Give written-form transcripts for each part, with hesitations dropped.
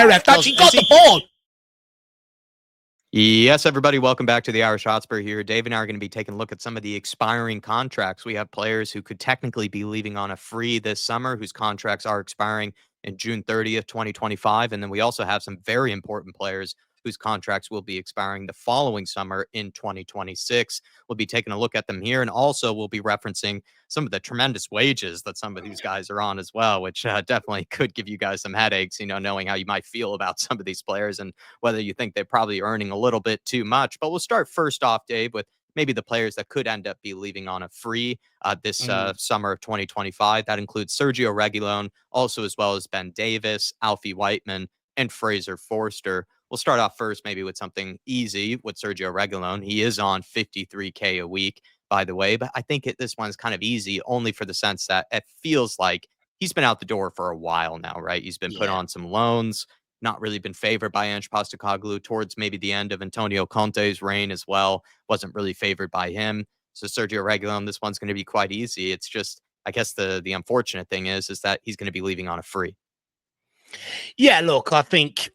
area. That's he got the ball. Yes, everybody, welcome back to the Irish Hotspur here. Dave and I are going to be taking a look at some of the expiring contracts. We have players who could technically be leaving on a free this summer, whose contracts are expiring in June 30th, 2025. And then we also have some very important players whose contracts will be expiring the following summer in 2026. We'll be taking a look at them here. And also we'll be referencing some of the tremendous wages that some of these guys are on as well, which definitely could give you guys some headaches, knowing how you might feel about some of these players and whether you think they're probably earning a little bit too much. But we'll start first off, Dave, with maybe the players that could end up be leaving on a free this summer of 2025. That includes Sergio Reguilon, also as well as Ben Davies, Alfie Whiteman, and Fraser Forster. We'll start off first maybe with something easy with Sergio Reguilon. He is on $53K a week, by the way, but I think this one's kind of easy only for the sense that it feels like he's been out the door for a while now, right? He's been put on some loans, not really been favored by Ange Postecoglou towards maybe the end of Antonio Conte's reign as well. Wasn't really favored by him. So Sergio Reguilon, this one's going to be quite easy. It's just, I guess the unfortunate thing is that he's going to be leaving on a free. Yeah, look, I think,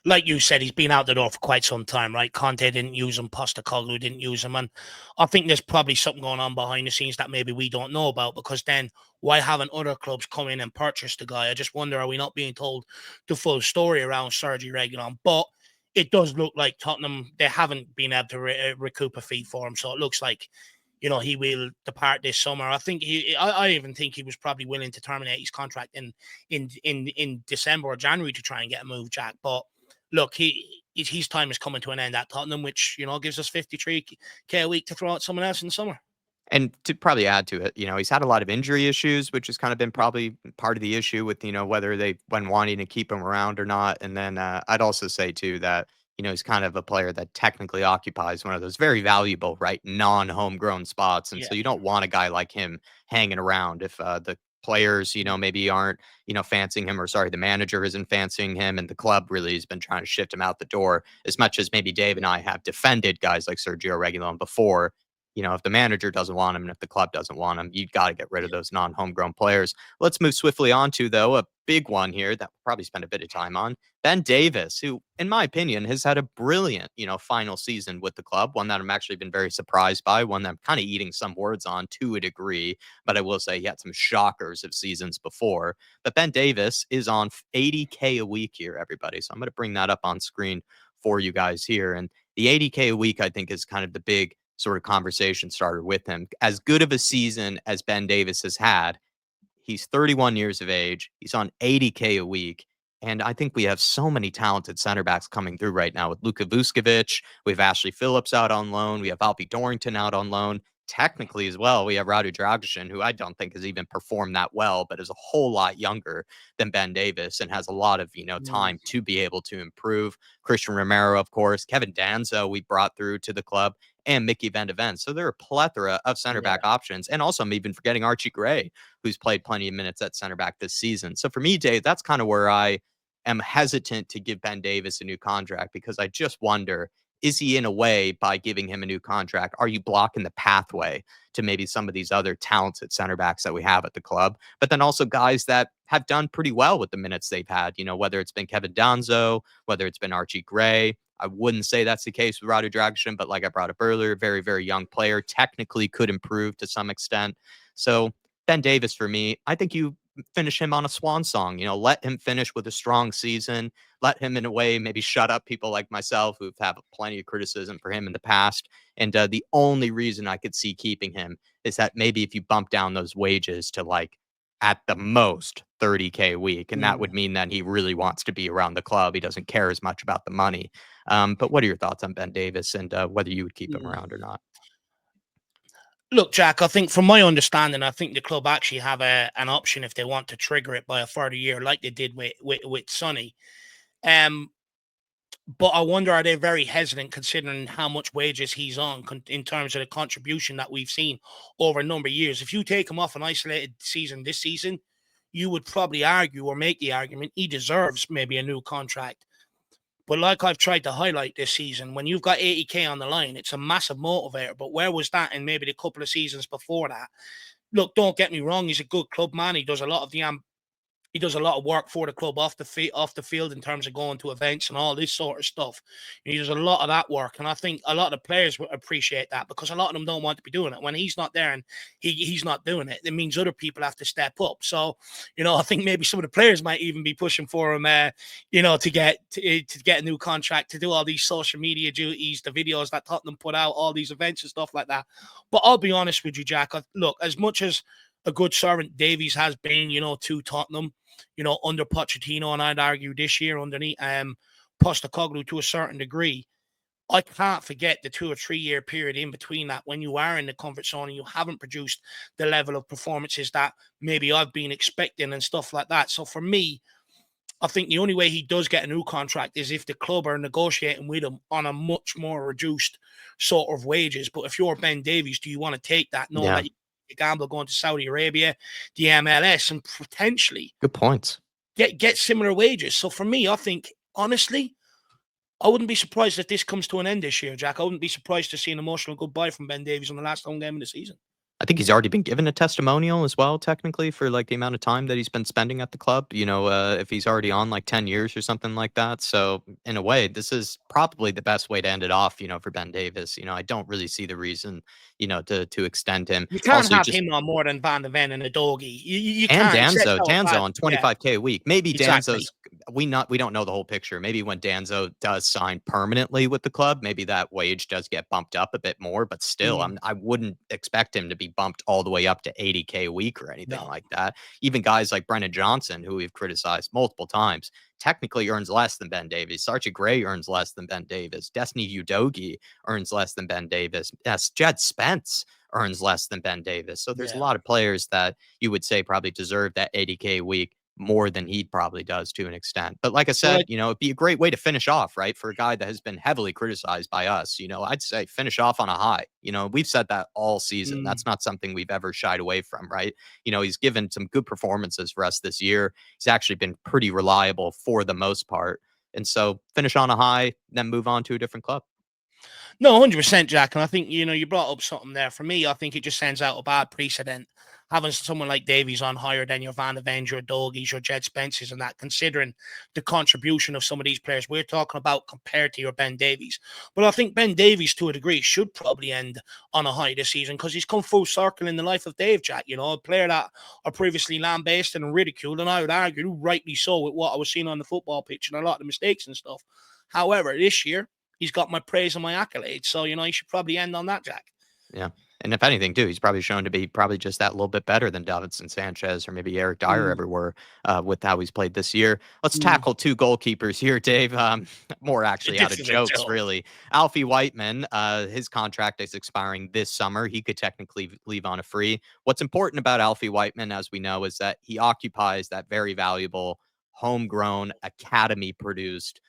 like you said, he's been out the door for quite some time, right? Conte didn't use him, Postecoglou didn't use him, and I think there's probably something going on behind the scenes that maybe we don't know about, because then why haven't other clubs come in and purchased the guy? I just wonder, are we not being told the full story around Sergio Reguilon? But it does look like Tottenham, they haven't been able to recoup a fee for him, so it looks like he will depart this summer. I think I even think he was probably willing to terminate his contract in December or January to try and get a move, Jack. But look, his time is coming to an end at Tottenham, which, gives us 53K a week to throw out someone else in the summer. And to probably add to it, he's had a lot of injury issues, which has kind of been probably part of the issue with, whether they've been wanting to keep him around or not. And then I'd also say, too, that, he's kind of a player that technically occupies one of those very valuable, right, non-homegrown spots. And so you don't want a guy like him hanging around if the players, maybe aren't, fancying him, or sorry, the manager isn't fancying him, and the club really has been trying to shift him out the door. As much as maybe Dave and I have defended guys like Sergio Reguilon before, if the manager doesn't want him and if the club doesn't want him, you've got to get rid of those non-homegrown players. Let's move swiftly on to, though, a big one here that we'll probably spend a bit of time on. Ben Davies, who, in my opinion, has had a brilliant, final season with the club, one that I'm actually been very surprised by, one that I'm kind of eating some words on to a degree, but I will say he had some shockers of seasons before. But Ben Davies is on $80K a week here, everybody. So I'm going to bring that up on screen for you guys here. And the $80K a week, I think, is kind of the big sort of conversation starter with him. As good of a season as Ben Davies has had, he's 31 years of age. He's on $80K a week. And I think we have so many talented center backs coming through right now with Luka Vuskovic. We have Ashley Phillips out on loan. We have Alfie Dorrington out on loan. Technically as well, we have Radu Dragusin, who I don't think has even performed that well, but is a whole lot younger than Ben Davies and has a lot of, time to be able to improve. Christian Romero, of course, Kevin Danzo we brought through to the club, and Mickey Van de Ven. So there are a plethora of center back options. And also, I'm even forgetting Archie Gray, who's played plenty of minutes at center back this season. So for me, Dave, that's kind of where I am hesitant to give Ben Davies a new contract, because I just wonder, is he, in a way, by giving him a new contract, are you blocking the pathway to maybe some of these other talented center backs that we have at the club? But then also guys that have done pretty well with the minutes they've had, whether it's been Kevin Danzo, whether it's been Archie Gray. I wouldn't say that's the case with Radu Dragusin, but like I brought up earlier, very, very young player, technically could improve to some extent. So Ben Davies, for me, I think you finish him on a swan song. Let him finish with a strong season. Let him, in a way, maybe shut up people like myself who've had plenty of criticism for him in the past. And the only reason I could see keeping him is that maybe if you bump down those wages to, like, at the most 30K a week, and that would mean that he really wants to be around the club. He doesn't care as much about the money. But what are your thoughts on Ben Davies and whether you would keep him around or not? Look, Jack, I think from my understanding, I think the club actually have an option if they want to trigger it by a further year, like they did with Sonny. But I wonder, are they very hesitant considering how much wages he's on in terms of the contribution that we've seen over a number of years? If you take him off an isolated season this season, you would probably argue or make the argument he deserves maybe a new contract. But like I've tried to highlight this season, when you've got 80K on the line, it's a massive motivator. But where was that in maybe the couple of seasons before that? Look, don't get me wrong, he's a good club man. He does a lot of the He does a lot of work for the club off the field in terms of going to events and all this sort of stuff. He does a lot of that work, and I think a lot of the players would appreciate that because a lot of them don't want to be doing it. When he's not there and he's not doing it, it means other people have to step up. So, I think maybe some of the players might even be pushing for him, to get a new contract, to do all these social media duties, the videos that Tottenham put out, all these events and stuff like that. But I'll be honest with you, Jack. Look, as much as a good servant Davies has been, to Tottenham, under Pochettino, and I'd argue this year underneath Postecoglou to a certain degree, I can't forget the 2 or 3 year period in between that when you are in the comfort zone and you haven't produced the level of performances that maybe I've been expecting and stuff like that. So for me, I think the only way he does get a new contract is if the club are negotiating with him on a much more reduced sort of wages. But if you're Ben Davies, do you want to take that, knowing Yeah, that you gamble going to Saudi Arabia, the MLS, and potentially good points. get similar wages? So for me, I think honestly, I wouldn't be surprised if this comes to an end this year, Jack. I wouldn't be surprised to see an emotional goodbye from Ben Davies on the last home game of the season. I think he's already been given a testimonial as well, technically, for like the amount of time that he's been spending at the club. If he's already on like 10 years or something like that. So, in a way, this is probably the best way to end it off, for Ben Davis. I don't really see the reason, to extend him. You can't Also, have just him on more than Van de Ven and a doggy. You and can't. He said Danzo, so Danzo bad. on Yeah, 25K a week. Maybe exactly. Danzo's we don't know the whole picture. Maybe when Danzo does sign permanently with the club, maybe that wage does get bumped up a bit more, but still Mm, I wouldn't expect him to be bumped all the way up to 80K a week or anything no. like that. Even guys like Brennan Johnson, who we've criticized multiple times, technically earns less than Ben Davies. Sarchi Gray earns less than Ben Davis. Destiny Udogi earns less than Ben Davis. Yes, Jed Spence earns less than Ben Davis. So there's a Yeah. lot of players that you would say probably deserve that 80K a week more than he probably does to an extent. But like I So said, like, it'd be a great way to finish off, right? For a guy that has been heavily criticized by us, I'd say finish off on a high. We've said that all season. mm, That's not something we've ever shied away from, right? He's given some good performances for us this year. He's actually been pretty reliable for the most part. And so finish on a high, then move on to a different club. no, 100%, Jack. And I think, you brought up something there. For me, I think it just sends out a bad precedent having someone like Davies on higher than your Van de Ven, your Dogies, your Jed Spences, and that, considering the contribution of some of these players we're talking about compared to your Ben Davies. But I think Ben Davies, to a degree, should probably end on a high this season because he's come full circle in the life of Dave, Jack. A player that are previously lambasted and ridiculed, and I would argue, rightly so, with what I was seeing on the football pitch and a lot of the mistakes and stuff. However, this year, he's got my praise and my accolades. So, he should probably end on that, Jack. Yeah. And if anything, too, he's probably shown to be probably just that little bit better than Davinson Sanchez or maybe Eric Dyer Mm, ever were with how he's played this year. Let's mm. tackle two goalkeepers here, Dave. More actually out This of is a jokes, joke. really. Alfie Whiteman, his contract is expiring this summer. He could technically leave on a free. What's important about Alfie Whiteman, as we know, is that he occupies that very valuable homegrown academy produced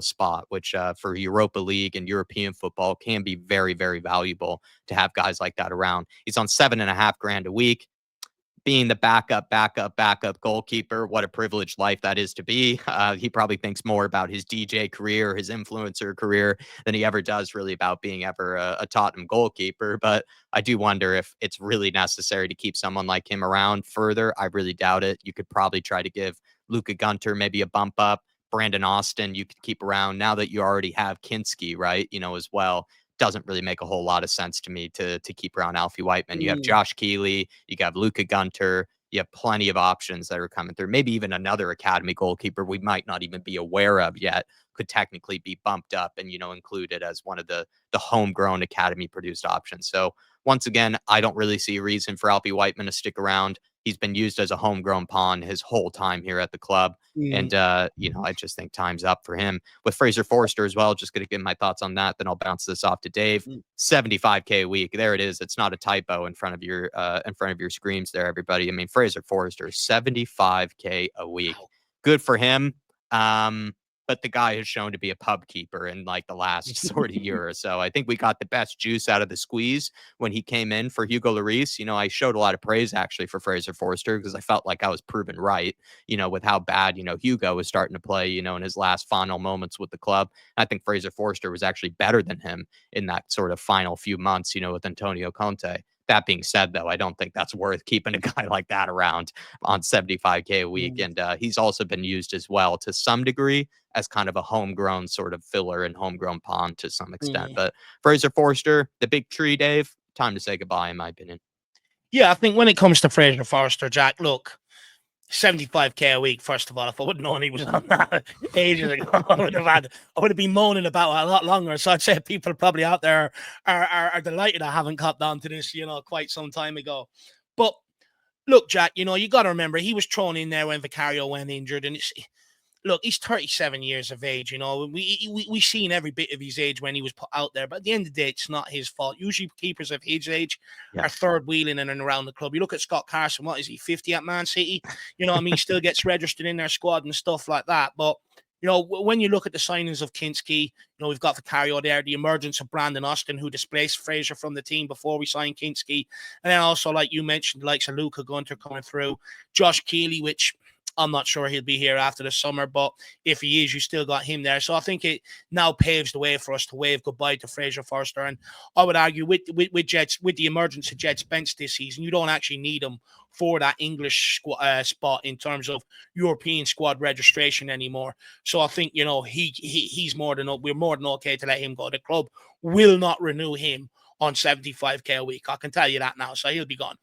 spot, which for Europa League and European football can be very, very valuable to have guys like that around. He's on 7.5 grand a week. Being the backup goalkeeper, what a privileged life that is to be. He probably thinks more about his DJ career, his influencer career, than he ever does really about being ever a Tottenham goalkeeper. But I do wonder if it's really necessary to keep someone like him around further. I really doubt it. You could probably try to give Luca Gunter maybe a bump up. Brandon Austin, you could keep around now that you already have Kinski, right? As well. Doesn't really make a whole lot of sense to me to keep around Alfie Whiteman. You have Mm. Josh Keeley, you have Luca Gunter, you have plenty of options that are coming through. Maybe even another academy goalkeeper we might not even be aware of yet could technically be bumped up and included as one of the homegrown academy produced options. So once again, I don't really see a reason for Alfie Whiteman to stick around. He's been used as a homegrown pawn his whole time here at the club. Mm. And I just think time's up for him. With Fraser Forster as well, just gonna give my thoughts on that. Then I'll bounce this off to Dave. Mm. 75K a week. There it is. It's not a typo in front of your screens there, everybody. I mean, Fraser Forster, 75K a week. Wow. Good for him. But the guy has shown to be a pub keeper in like the last sort of year or so. I think we got the best juice out of the squeeze when he came in for Hugo Lloris. I showed a lot of praise actually for Fraser Forster because I felt like I was proven right, with how bad, Hugo was starting to play, in his last final moments with the club. I think Fraser Forster was actually better than him in that sort of final few months, with Antonio Conte. That being said, though, I don't think that's worth keeping a guy like that around on 75K a week. Mm, And he's also been used as well to some degree as kind of a homegrown sort of filler and homegrown pawn to some extent. mm. But Fraser Forster, the big tree, Dave, time to say goodbye, in my opinion. Yeah, I think when it comes to Fraser Forster, Jack, look, 75K a week, first of all, if I would have known he was on that ages ago, I would have been moaning about it a lot longer. So I'd say people probably out there are delighted I haven't caught on to this, quite some time ago. But look, Jack, you got to remember he was thrown in there when Vicario went injured, and look, he's 37 years of age. We seen every bit of his age when he was put out there, but at the end of the day, it's not his fault. Usually, keepers of his age Yeah. are third wheeling in and around the club. You look at Scott Carson, what is he, 50 at Man City? He still gets registered in their squad and stuff like that. But when you look at the signings of Kinski, we've got Vicario there, the emergence of Brandon Austin, who displaced Fraser from the team before we signed Kinski, and then also, like you mentioned, the likes of Luca Gunter coming through, Josh Keeley, which I'm not sure he'll be here after the summer, but if he is, you still got him there. So I think it now paves the way for us to wave goodbye to Fraser Forster. And I would argue with Jets, with the emergence of Jets bench this season, you don't actually need him for that English spot in terms of European squad registration anymore. So I think he's we're more than okay to let him go. The club will not renew him on 75K a week. I can tell you that now. So he'll be gone.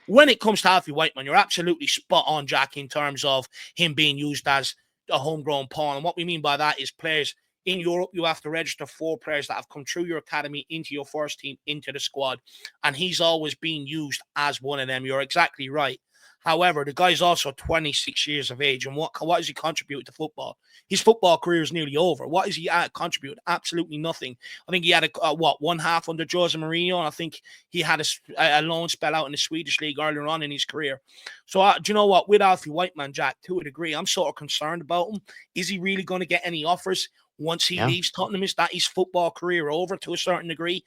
When it comes to Alfie Whiteman, you're absolutely spot on, Jack, in terms of him being used as a homegrown pawn. And what we mean by that is players in Europe, you have to register 4 players that have come through your academy into your first team, into the squad. And he's always being used as one of them. You're exactly right. However, the guy's also 26 years of age. And what does he contribute to football? His football career is nearly over. What does he contribute? Absolutely nothing. I think he had one half under Jose Mourinho, and I think he had a loan spell out in the Swedish league earlier on in his career. So do you know what? With Alfie Whiteman, Jack, to a degree, I'm sort of concerned about him. Is he really going to get any offers once he leaves Tottenham? Is that his football career over to a certain degree?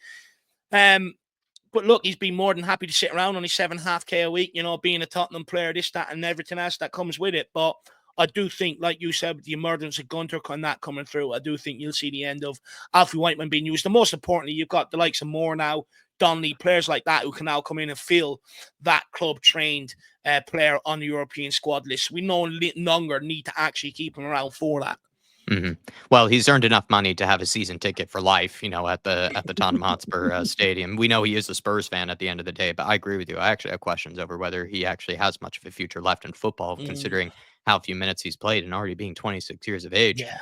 But look, he's been more than happy to sit around on his 7.5K a week, being a Tottenham player, this, that, and everything else that comes with it. But I do think, like you said, with the emergence of Gunter and that coming through, I do think you'll see the end of Alfie Whiteman being used. And most importantly, you've got the likes of Moore now, Donnelly, players like that who can now come in and fill that club-trained player on the European squad list. We no longer need to actually keep him around for that. Mm-hmm. Well, he's earned enough money to have a season ticket for life, at the Tottenham Hotspur Stadium. We know he is a Spurs fan at the end of the day, but I agree with you. I actually have questions over whether he actually has much of a future left in football, considering how few minutes he's played and already being 26 years of age. Yeah.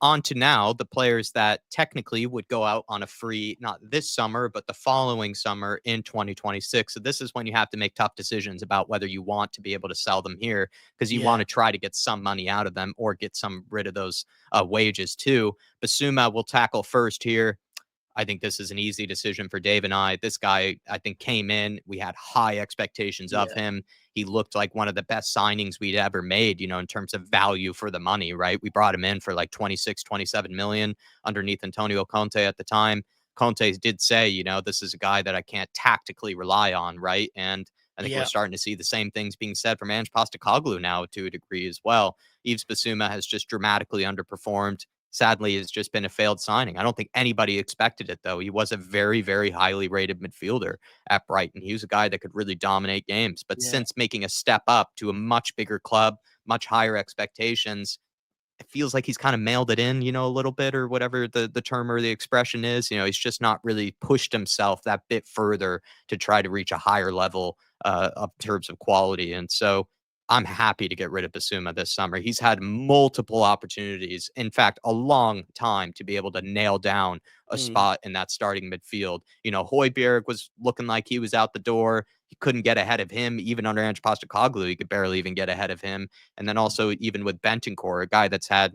On to now the players that technically would go out on a free, not this summer, but the following summer in 2026. So this is when you have to make tough decisions about whether you want to be able to sell them here because you want to try to get some money out of them or get some rid of those wages too. Basuma will tackle first here. I think this is an easy decision for Dave and I. This guy, I think, came in. We had high expectations of him. He looked like one of the best signings we'd ever made, in terms of value for the money, right? We brought him in for like 26, 27 million underneath Antonio Conte at the time. Conte did say, this is a guy that I can't tactically rely on, right? And I think we're starting to see the same things being said from Ange Postecoglou now to a degree as well. Yves Bissouma has just dramatically underperformed. Sadly, it's just been a failed signing. I don't think anybody expected it, though. He was a very, very highly rated midfielder at Brighton. He was a guy that could really dominate games. But since making a step up to a much bigger club, much higher expectations, it feels like he's kind of mailed it in, a little bit or whatever the term or the expression is. He's just not really pushed himself that bit further to try to reach a higher level of terms of quality. And so I'm happy to get rid of Basuma this summer. He's had multiple opportunities, in fact, a long time to be able to nail down a spot in that starting midfield. Højbjerg was looking like he was out the door. He couldn't get ahead of him, even under Ange Postecoglou. He could barely even get ahead of him. And then also even with Bentancur, a guy that's had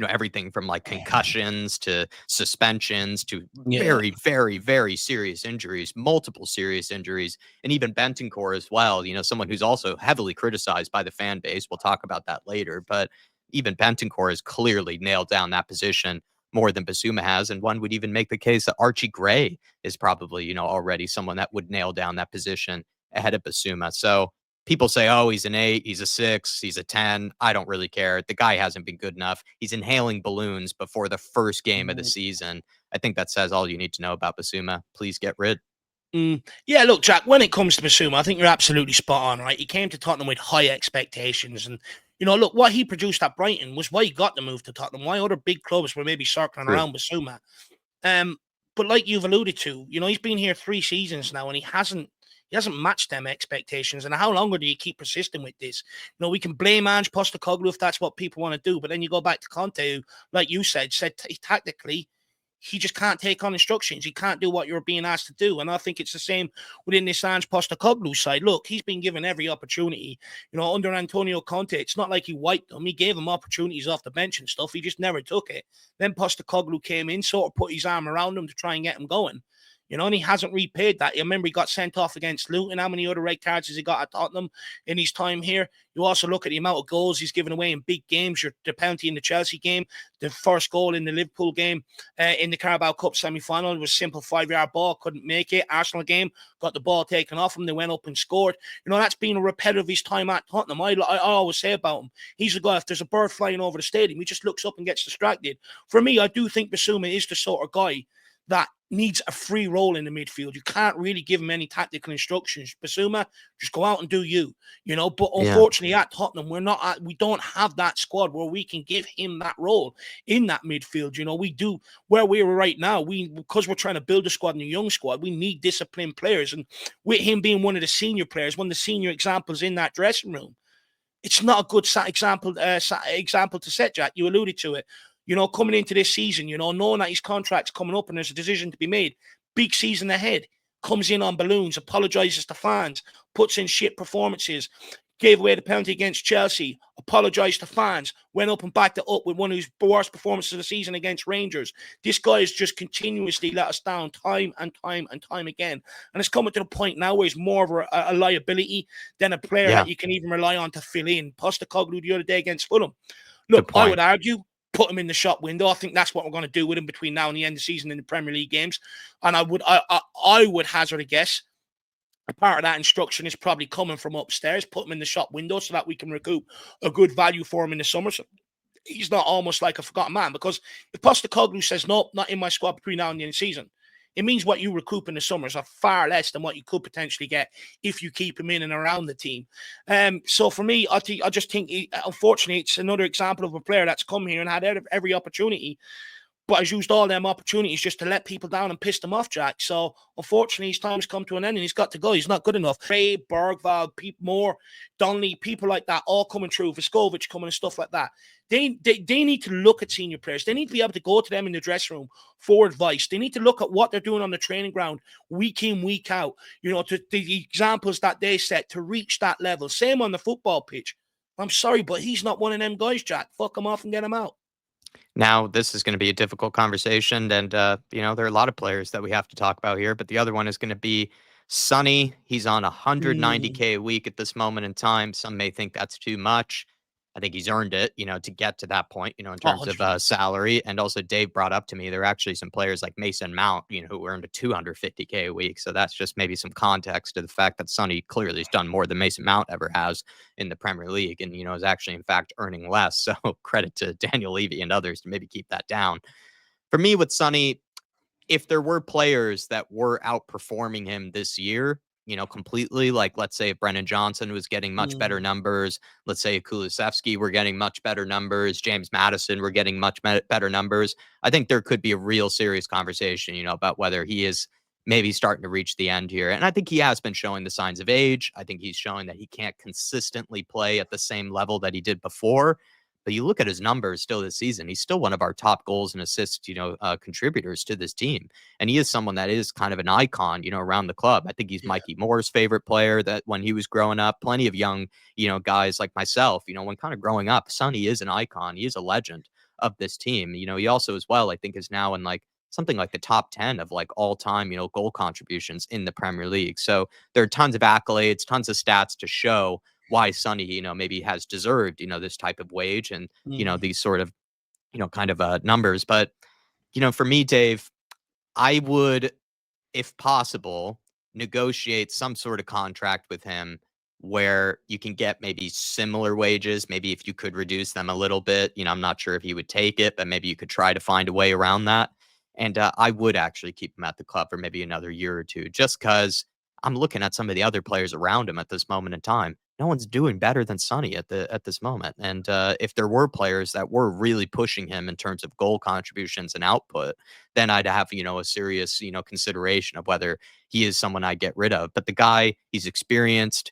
everything from like concussions to suspensions to very, very, very serious injuries, multiple serious injuries, and even Bentancur as well. Someone who's also heavily criticized by the fan base. We'll talk about that later, but even Bentancur has clearly nailed down that position more than Basuma has. And one would even make the case that Archie Gray is probably, already someone that would nail down that position ahead of Basuma. So people say, oh, he's an 8, he's a 6, he's a 10. I don't really care. The guy hasn't been good enough. He's inhaling balloons before the first game of the season. I think that says all you need to know about Basuma. Please get rid. Yeah, look, Jack, when it comes to Basuma, I think you're absolutely spot on, right? He came to Tottenham with high expectations. And, look, what he produced at Brighton was why he got the move to Tottenham, why other big clubs were maybe circling True. around Basuma. Um, but like you've alluded to, he's been here 3 seasons now and he hasn't matched them expectations. And how longer do you keep persisting with this? We can blame Ange Postecoglou if that's what people want to do, but then you go back to Conte, who, like you said tactically, he just can't take on instructions. He can't do what you're being asked to do. And I think it's the same within this Ange Postecoglou side. Look, he's been given every opportunity. Under Antonio Conte, it's not like he wiped them. He gave him opportunities off the bench and stuff. He just never took it. Then Postecoglou came in, sort of put his arm around him to try and get him going. And he hasn't repaid that. You remember he got sent off against Luton. How many other red cards has he got at Tottenham in his time here? You also look at the amount of goals he's given away in big games. The penalty in the Chelsea game, the first goal in the Liverpool game, in the Carabao Cup semi-final, it was a simple 5-yard ball, couldn't make it. Arsenal game, got the ball taken off him. They went up and scored. That's been a repetitive of his time at Tottenham. I always say about him, he's a guy, if there's a bird flying over the stadium, he just looks up and gets distracted. For me, I do think Basuma is the sort of guy that needs a free role in the midfield. You can't really give him any tactical instructions. Basuma, just go out and do you. But unfortunately at Tottenham, we don't have that squad where we can give him that role in that midfield. We do where we are right now. Because we're trying to build a squad and a young squad, we need disciplined players. And with him being one of the senior players, one of the senior examples in that dressing room, it's not a good example to set, Jack. You alluded to it. Coming into this season, knowing that his contract's coming up and there's a decision to be made, big season ahead, comes in on balloons, apologizes to fans, puts in shit performances, gave away the penalty against Chelsea, apologized to fans, went up and backed it up with one of his worst performances of the season against Rangers. This guy has just continuously let us down time and time and time again. And it's coming to the point now where he's more of a liability than a player that you can even rely on to fill in. Postecoglou the other day against Fulham. Look, I would argue, put him in the shop window. I think that's what we're going to do with him between now and the end of the season in the Premier League games. And I would hazard a guess. A part of that instruction is probably coming from upstairs. Put him in the shop window so that we can recoup a good value for him in the summer. So he's not almost like a forgotten man. Because if Postecoglou says, no, not in my squad between now and the end of the season, it means what you recoup in the summers are far less than what you could potentially get if you keep him in and around the team. So for me, I just think, unfortunately, it's another example of a player that's come here and had every opportunity, but has used all them opportunities just to let people down and piss them off, Jack. So unfortunately, his time has come to an end and he's got to go. He's not good enough. Ray, Bergvall, Moore, Donnelly, people like that, all coming through, Viscovic coming and stuff like that. They need to look at senior players. They need to be able to go to them in the dressing room for advice. They need to look at what they're doing on the training ground week in, week out, to the examples that they set to reach that level. Same on the football pitch. I'm sorry, but he's not one of them guys, Jack. Fuck him off and get him out. Now, this is going to be a difficult conversation, and there are a lot of players that we have to talk about here. But the other one is going to be Sonny. He's on 190K a week at this moment in time. Some may think that's too much. I think he's earned it, to get to that point, in terms of 100%. salary. And also, Dave brought up to me there are actually some players like Mason Mount, who earned a 250K a week. So that's just maybe some context to the fact that Sonny clearly has done more than Mason Mount ever has in the Premier League, and is actually in fact earning less. So credit to Daniel Levy and others to maybe keep that down. For me, with Sonny, if there were players that were outperforming him this year, completely, like let's say if Brennan Johnson was getting much better numbers, let's say Kulusevski were getting much better numbers, James Madison were getting much better numbers, I think there could be a real serious conversation, about whether he is maybe starting to reach the end here. And I think he has been showing the signs of age. I think he's showing that he can't consistently play at the same level that he did before. But you look at his numbers still this season, he's still one of our top goals and assists, contributors to this team. And he is someone that is kind of an icon, around the club. I think he's Mikey Moore's favorite player that when he was growing up, plenty of young, guys like myself, when kind of growing up, Sonny is an icon. He is a legend of this team. He also as well, I think is now in like something like the top 10 of like all time, goal contributions in the Premier League. So there are tons of accolades, tons of stats to show why Sonny, maybe has deserved, this type of wage and, these sort of, kind of numbers. But, for me, Dave, I would, if possible, negotiate some sort of contract with him where you can get maybe similar wages. Maybe if you could reduce them a little bit, I'm not sure if he would take it, but maybe you could try to find a way around that. And I would actually keep him at the club for maybe another year or two, just because I'm looking at some of the other players around him at this moment in time. No one's doing better than Sonny at this moment. And if there were players that were really pushing him in terms of goal contributions and output, then I'd have a serious consideration of whether he is someone I get rid of. But the guy, he's experienced.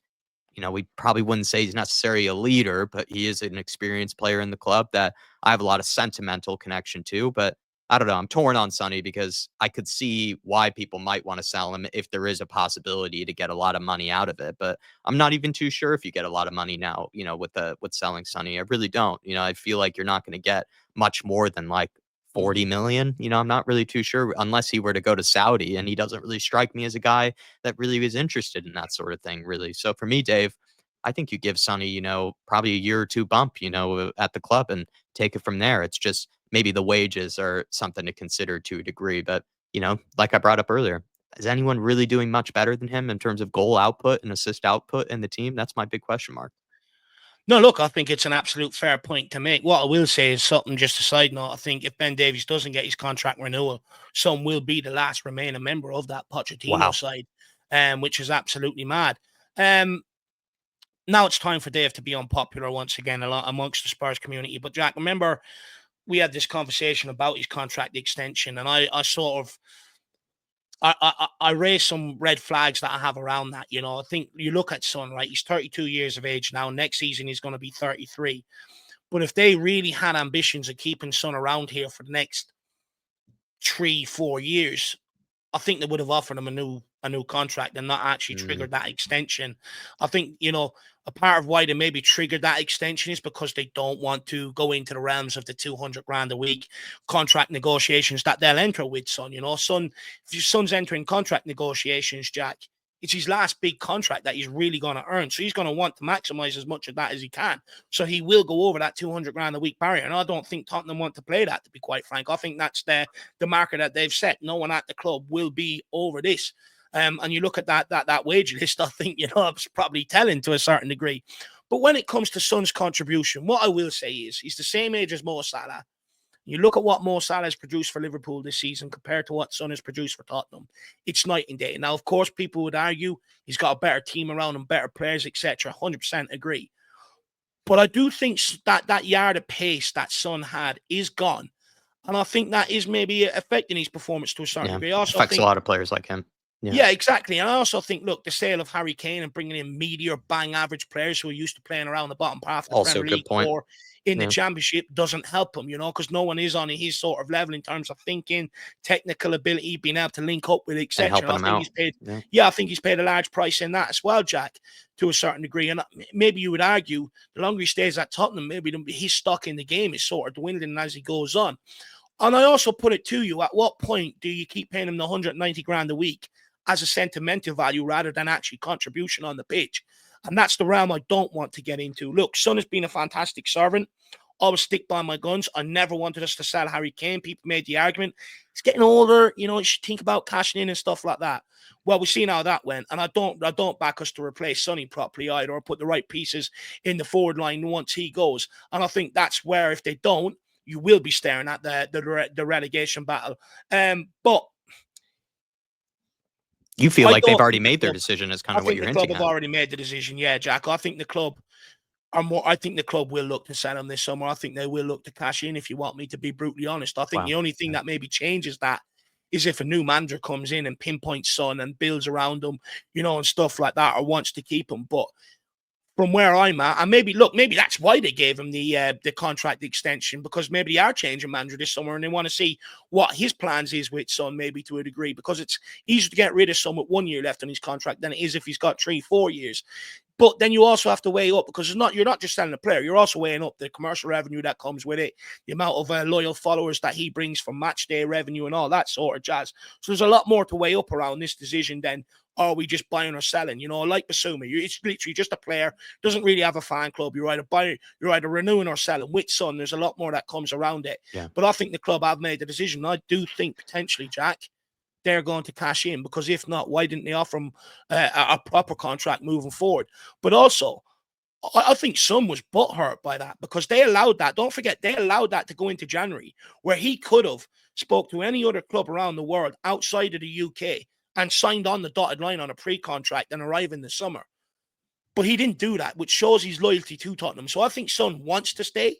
We probably wouldn't say he's necessarily a leader, but he is an experienced player in the club that I have a lot of sentimental connection to. But I don't know. I'm torn on Sonny because I could see why people might want to sell him if there is a possibility to get a lot of money out of it. But I'm not even too sure if you get a lot of money now, with selling Sonny. I really don't. I feel like you're not going to get much more than like 40 million. I'm not really too sure unless he were to go to Saudi, and he doesn't really strike me as a guy that really is interested in that sort of thing, really. So for me, Dave, I think you give Sonny, probably a year or two bump, at the club and take it from there. It's just maybe the wages are something to consider to a degree. But, like I brought up earlier, is anyone really doing much better than him in terms of goal output and assist output in the team? That's my big question mark. No, look, I think it's an absolute fair point to make. What I will say is something, just a side note. I think if Ben Davies doesn't get his contract renewal, Son will be the last remaining member of that Pochettino Wow. side, which is absolutely mad. Now it's time for Dave to be unpopular once again amongst the Spurs community. But Jack, remember we had this conversation about his contract extension, and I sort of I raise some red flags that I have around that. I think you look at Son, right? He's 32 years of age now. Next season, he's going to be 33. But if they really had ambitions of keeping Son around here for the next 3-4 years, I think they would have offered him a new contract and not actually Mm, triggered that extension. I think, a part of why they maybe triggered that extension is because they don't want to go into the realms of the 200 grand a week contract negotiations that they'll enter with Son. If your Son's entering contract negotiations, Jack, it's his last big contract that he's really going to earn. So he's going to want to maximize as much of that as he can. So he will go over that 200 grand a week barrier. And I don't think Tottenham want to play that, to be quite frank. I think that's the marker that they've set. No one at the club will be over this. And you look at that wage list, I think, it's probably telling to a certain degree. But when it comes to Son's contribution, what I will say is he's the same age as Mo Salah. You look at what Mo Salah has produced for Liverpool this season compared to what Son has produced for Tottenham. It's night and day. Now, of course, people would argue he's got a better team around him, better players, etc. 100% agree. But I do think that yard of pace that Son had is gone. And I think that is maybe affecting his performance to a certain yeah. degree. I also Affects a think lot of players like him. Yeah. yeah, exactly. And I also think, look, the sale of Harry Kane and bringing in media bang average players who are used to playing around the bottom half of the Also a Premier good League point. or in the Yeah. Championship doesn't help him, because no one is on his sort of level in terms of thinking, technical ability, being able to link up with, And etc. And helping I him think out. Yeah. I think he's paid a large price in that as well, Jack, to a certain degree. And maybe you would argue the longer he stays at Tottenham, maybe his stock in the game is sort of dwindling as he goes on. And I also put it to you, at what point do you keep paying him the 190 grand a week as a sentimental value rather than actually contribution on the pitch? And that's the realm I don't want to get into. Look, Son has been a fantastic servant. I will stick by my guns. I never wanted us to sell Harry Kane. People made the argument. He's getting older. You should think about cashing in and stuff like that. Well, we've seen how that went. And I don't back us to replace Sonny properly either, or put the right pieces in the forward line once he goes. And I think that's where, if they don't, you will be staring at the relegation battle. But You feel I like they've don't already think the made their club. decision is kind I of what think you're the club hinting have at. already made the decision. Yeah, Jack. I think the club are more. I think the club will look to sell him this summer. I think they will look to cash in. If you want me to be brutally honest, I think Wow. the only thing that maybe changes that is if a new manager comes in and pinpoints Son and builds around him, and stuff like that, or wants to keep him. But from where I'm at, and maybe that's why they gave him the contract extension, because maybe they are changing manager this summer and they want to see what his plans is with Son, maybe to a degree, because it's easier to get rid of Son with 1 year left on his contract than it is if he's got 3-4 years. But then you also have to weigh up, because you're not just selling a player, you're also weighing up the commercial revenue that comes with it, the amount of loyal followers that he brings from match day revenue and all that sort of jazz. So there's a lot more to weigh up around this decision than, are we just buying or selling? Like Basuma, it's literally just a player, doesn't really have a fan club. You're either renewing or selling. With Son, there's a lot more that comes around it. Yeah. But I think the club have made the decision. I do think potentially, Jack, they're going to cash in, because if not, why didn't they offer him a proper contract moving forward? But also, I think Son was butthurt by that, because they allowed that. Don't forget, they allowed that to go into January, where he could have spoke to any other club around the world outside of the UK and signed on the dotted line on a pre-contract and arrive in the summer. But he didn't do that, which shows his loyalty to Tottenham. So I think Son wants to stay,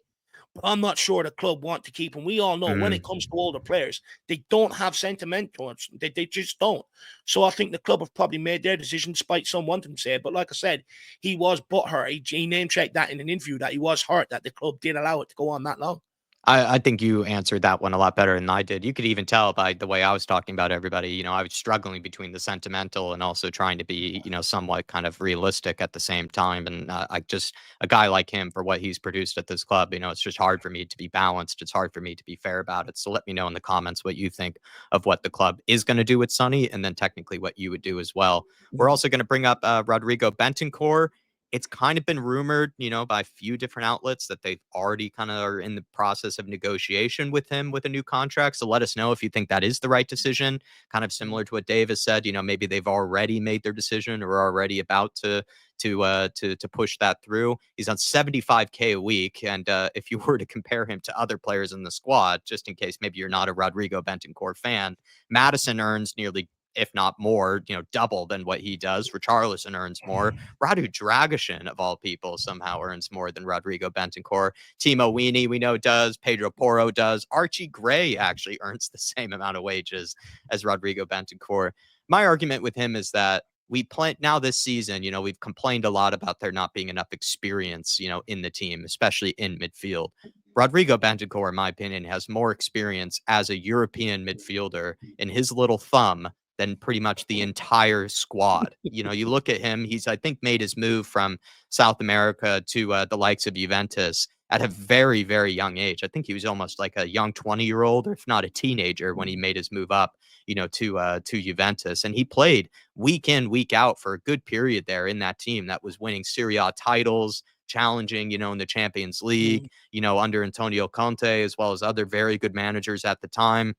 but I'm not sure the club want to keep him. We all know when it comes to older players, they don't have sentiment towards them. They just don't. So I think the club have probably made their decision despite some wanting to say it. But like I said, he was butthurt. He name-checked that in an interview that he was hurt that the club did allow it to go on that long. I think you answered that one a lot better than I did. You could even tell by the way I was talking about everybody. I was struggling between the sentimental and also trying to be, somewhat kind of realistic at the same time. And I just, a guy like him for what he's produced at this club, it's just hard for me to be balanced. It's hard for me to be fair about it. So let me know in the comments what you think of what the club is going to do with Sonny, and then technically what you would do as well. We're also going to bring up Rodrigo Bentancur. It's kind of been rumored, by a few different outlets that they've already kind of are in the process of negotiation with him with a new contract. So let us know if you think that is the right decision. Kind of similar to what Davis said, maybe they've already made their decision or are already about to push that through. He's on 75K a week, and if you were to compare him to other players in the squad, just in case maybe you're not a Rodrigo Bentancur fan, Madison earns nearly, if not more, double than what he does. Richarlison earns more. Radu Dragishin, of all people, somehow earns more than Rodrigo Bentancur. Timo Weenie, we know, does. Pedro Porro does. Archie Gray actually earns the same amount of wages as Rodrigo Bentancur. My argument with him is that now this season, we've complained a lot about there not being enough experience, in the team, especially in midfield. Rodrigo Bentancur, in my opinion, has more experience as a European midfielder in his little thumb than pretty much the entire squad. You look at him, he's, I think, made his move from South America to the likes of Juventus at a very, very young age. I think he was almost like a young 20-year-old, or if not a teenager, when he made his move up, to Juventus. And he played week in, week out for a good period there in that team that was winning Serie A titles, challenging, in the Champions League, under Antonio Conte, as well as other very good managers at the time.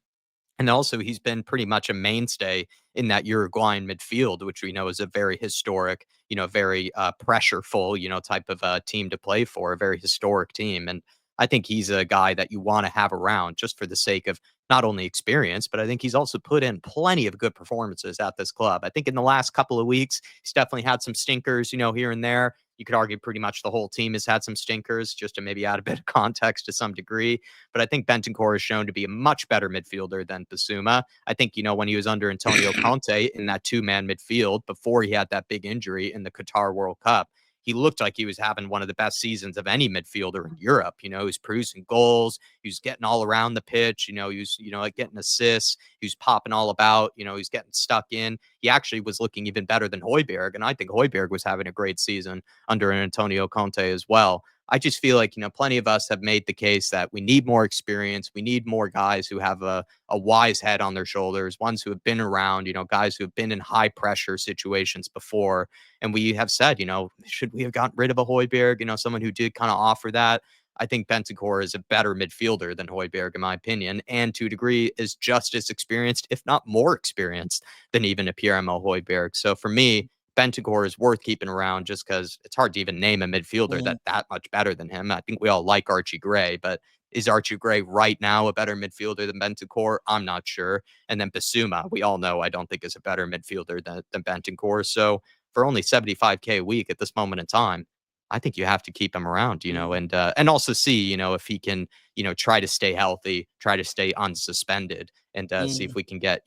And also, he's been pretty much a mainstay in that Uruguayan midfield, which we know is a very historic, very pressureful, type of team to play for, a very historic team. And I think he's a guy that you want to have around just for the sake of not only experience, but I think he's also put in plenty of good performances at this club. I think in the last couple of weeks, he's definitely had some stinkers, here and there. You could argue pretty much the whole team has had some stinkers, just to maybe add a bit of context to some degree. But I think Bentancur is shown to be a much better midfielder than Bissouma. I think, when he was under Antonio Conte in that two-man midfield before he had that big injury in the Qatar World Cup, he looked like he was having one of the best seasons of any midfielder in Europe. He was producing goals. He was getting all around the pitch. He was, like getting assists. He was popping all about. He's getting stuck in. He actually was looking even better than Højbjerg. And I think Højbjerg was having a great season under Antonio Conte as well. I just feel like, plenty of us have made the case that we need more experience. We need more guys who have a wise head on their shoulders, ones who have been around, guys who have been in high pressure situations before. And we have said, should we have gotten rid of a Højbjerg, someone who did kind of offer that? I think Bentancur is a better midfielder than Højbjerg, in my opinion, and to a degree is just as experienced, if not more experienced, than even a Pierre-Emile Højbjerg. So for me, Bentancur is worth keeping around just because it's hard to even name a midfielder that much better than him. I think we all like Archie Gray, but is Archie Gray right now a better midfielder than Bentancur? I'm not sure. And then Bissouma, we all know I don't think is a better midfielder than Bentancur. So for only 75K a week at this moment in time, I think you have to keep him around, and also see, if he can, try to stay healthy, try to stay unsuspended, and see if we can get,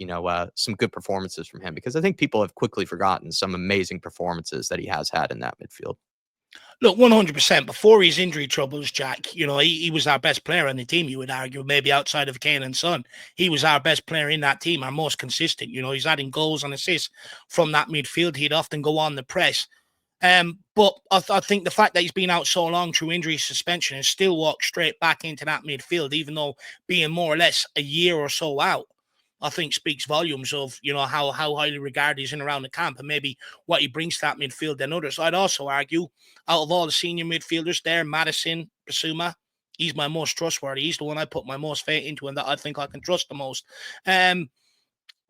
some good performances from him, because I think people have quickly forgotten some amazing performances that he has had in that midfield. Look, 100%. Before his injury troubles, Jack, he was our best player on the team, you would argue, maybe outside of Kane and Son. He was our best player in that team, our most consistent. He's adding goals and assists from that midfield. He'd often go on the press. But I think the fact that he's been out so long through injury suspension and still walked straight back into that midfield, even though being more or less a year or so out, I think speaks volumes of, how highly regarded he's in around the camp and maybe what he brings to that midfield than others. I'd also argue, out of all the senior midfielders there, Madison, Bissouma, he's my most trustworthy. He's the one I put my most faith into and that I think I can trust the most.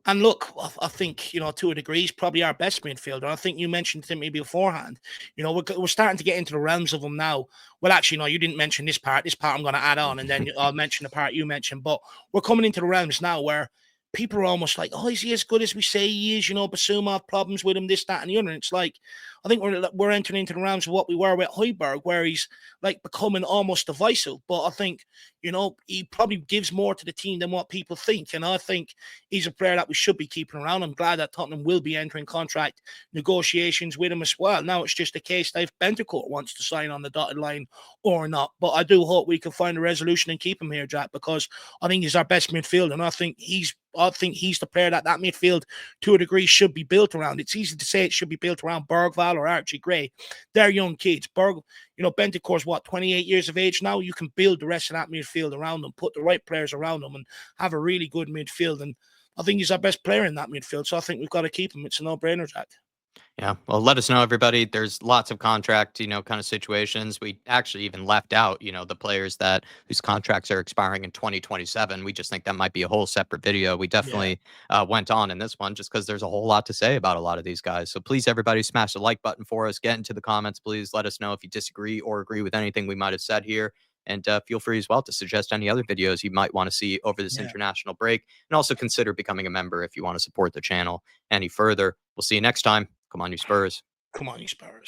And look, I think, to a degree, he's probably our best midfielder. I think you mentioned to me beforehand. We're starting to get into the realms of him now. Well, actually, no, you didn't mention this part. This part I'm going to add on, and then I'll mention the part you mentioned. But we're coming into the realms now where people are almost like, oh, is he as good as we say he is? Basuma have problems with him, this, that, and the other. And it's like, I think we're entering into the realms of what we were with Højbjerg, where he's like becoming almost divisive. But I think, he probably gives more to the team than what people think. And I think he's a player that we should be keeping around. I'm glad that Tottenham will be entering contract negotiations with him as well. Now it's just a case that if Bentancur wants to sign on the dotted line or not. But I do hope we can find a resolution and keep him here, Jack, because I think he's our best midfielder, and I think he's the player that midfield, to a degree, should be built around. It's easy to say it should be built around Bergvall or Archie Gray. They're young kids. Bentancur's 28 years of age now. You can build the rest of that midfield around them, put the right players around them, and have a really good midfield. And I think he's our best player in that midfield, so I think we've got to keep him. It's a no-brainer, Jack. Yeah. Well, let us know, everybody. There's lots of contract, kind of situations. We actually even left out, the players whose contracts are expiring in 2027. We just think that might be a whole separate video. We Yeah. definitely went on in this one just because there's a whole lot to say about a lot of these guys. So please, everybody, smash the like button for us. Get into the comments, please. Let us know if you disagree or agree with anything we might have said here. And feel free as well to suggest any other videos you might want to see over this international break. And also consider becoming a member if you want to support the channel any further. We'll see you next time. Come on, you Spurs. Come on, you Spurs.